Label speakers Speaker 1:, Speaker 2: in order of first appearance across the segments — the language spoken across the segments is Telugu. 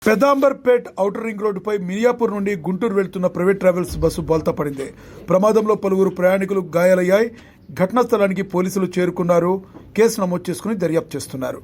Speaker 1: పెదాంబర్పేట్ ఔటర్ రింగ్ రోడ్డుపై మియాపూర్ నుండి గుంటూరు వెళ్తున్న ప్రైవేట్ ట్రావెల్స్ బస్సు బోల్తా పడింది. ప్రమాదంలో పలువురు ప్రయాణికులు గాయాలయ్యాయి. ఘటనా స్థలానికి పోలీసులు చేరుకున్నారు. కేసు నమోదు చేసుకుని దర్యాప్తు చేస్తున్నారు.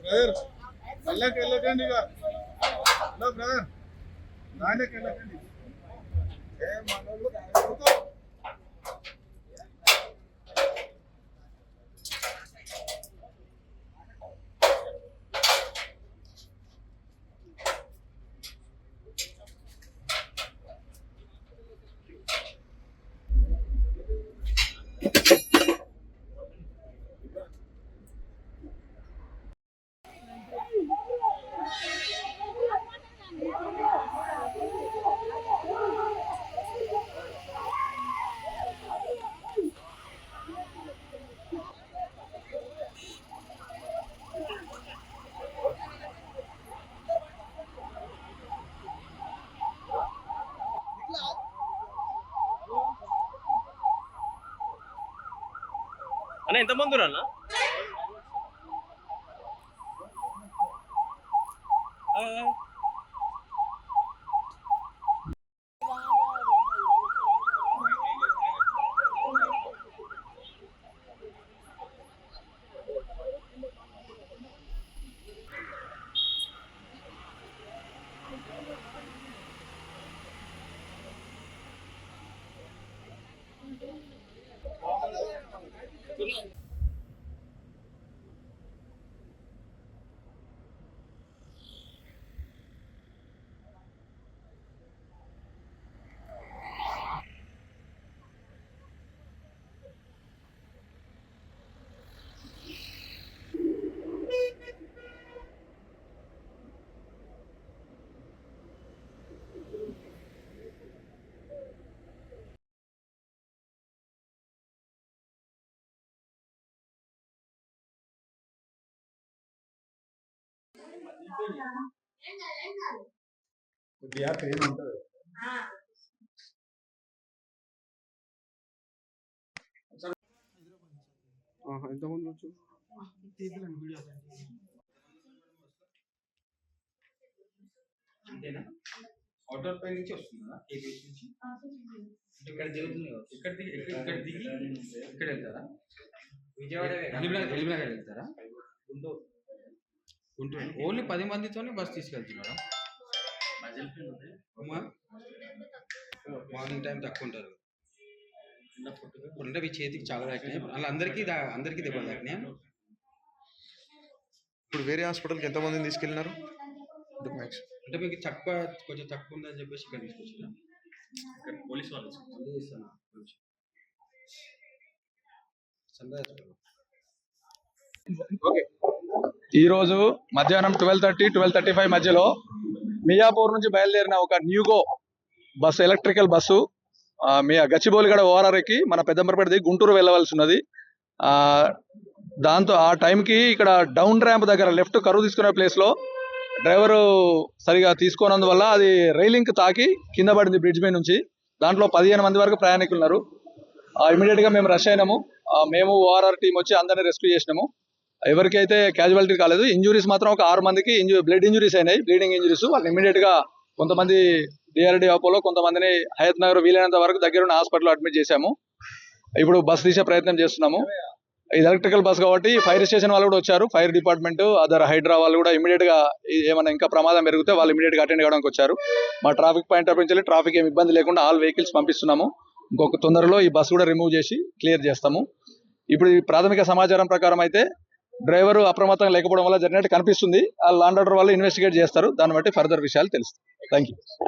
Speaker 2: బ్రదర్ అల్లకి వెళ్ళకండి ఇక. హలో బ్రదర్ నాన్నకి వెళ్ళకండి.
Speaker 3: అన్న ఎంత మంది అన్న
Speaker 2: ఎంతమంది వచ్చు?
Speaker 4: అంతేనా? ఆటోర్ పై నుంచి వస్తుందా? ఏపీఎస్ నుంచి ఇక్కడ దిగుతుంది. ఇక్కడ దిగి ఇక్కడ వెళ్తారా? విజయవాడ ఎలిమినగర్ వెళ్తారా? గుంటూరు ఓన్లీ 10 మందితోనే బస్ తీసుకెళ్తున్నారా? మార్నింగ్ టైం తక్కువ ఉంటారు అంటే మీ చేతికి చాలా తాకినాయి. అలా అందరికీ దెబ్బలు తాకినాయి.
Speaker 2: ఇప్పుడు వేరే హాస్పిటల్కి ఎంతమందిని తీసుకెళ్ళినారు?
Speaker 4: అంటే మీకు కొంచెం తక్కువ ఉందని చెప్పేసి ఇక్కడ తీసుకొచ్చిన పోలీస్ వాళ్ళు చేస్తాను.
Speaker 5: ఈరోజు మధ్యాహ్నం 12:30-12:35 మధ్యలో మియాపూర్ నుంచి బయలుదేరిన ఒక న్యూగో బస్సు, ఎలక్ట్రికల్ బస్సు గచ్చిబౌలిగడ ఓఆర్ఆర్ ఎక్కి మన పెద్దంబరపేట దిగి గుంటూరు వెళ్ళవలసి ఉన్నది. దాంతో ఆ టైంకి ఇక్కడ డౌన్ ర్యాంప్ దగ్గర లెఫ్ట్ కరువు తీసుకునే ప్లేస్లో డ్రైవరు సరిగా తీసుకోనందువల్ల అది రైలింగ్ తాకి కింద పడింది బ్రిడ్జ్ మీద నుంచి. దాంట్లో 15 మంది వరకు ప్రయాణికులు ఉన్నారు. ఇమీడియట్గా మేము రష్ అయినాము. మేము ఓఆర్ఆర్ టీం వచ్చి అందరినీ రెస్క్యూ చేసినాము. ఎవరికైతే క్యాజువాలిటీ కాలేదు. ఇంజురీస్ మాత్రం ఒక 6 మందికి బ్లడ్ ఇంజురీస్ అయినాయి, బ్లీడింగ్ ఇంజురీస్. వాళ్ళని ఇమీడియట్గా కొంతమంది డిఆర్డి ఆపోలో, కొంతమందిని హయత్ నగర్ వీలైనంత వరకు దగ్గరున్న హాస్పిటల్లో అడ్మిట్ చేశాము. ఇప్పుడు బస్ తీసే ప్రయత్నం చేస్తున్నాము. ఇది ఎలక్ట్రికల్ బస్ కాబట్టి ఫైర్ స్టేషన్ వాళ్ళు కూడా వచ్చారు. ఫైర్ డిపార్ట్మెంట్, అదర్ హైడ్రా వాళ్ళు కూడా ఇమీడియట్గా ఏమైనా ఇంకా ప్రమాదం పెరిగితే వాళ్ళు ఇమీడియట్గా అటెండ్ కావడానికి వచ్చారు. మా ట్రాఫిక్ పాయింట్ ఆఫ్ నుంచి ట్రాఫిక్ ఏమి ఇబ్బంది లేకుండా ఆల్ వెహికల్స్ పంపిస్తున్నాము. ఇంకొక తొందరలో ఈ బస్సు కూడా రిమూవ్ చేసి క్లియర్ చేస్తాము. ఇప్పుడు ఈ ప్రాథమిక సమాచారం ప్రకారం అయితే డ్రైవర్ అప్రమత్తంగా లేకపోవడం వల్ల జరిగినట్టు కనిపిస్తుంది. ఆ లాండ్ ఆర్డర్ వాళ్ళు ఇన్వెస్టిగేట్ చేస్తారు. దాన్ని బట్టి ఫర్దర్ విషయాలు తెలుస్తాయి. Thank you.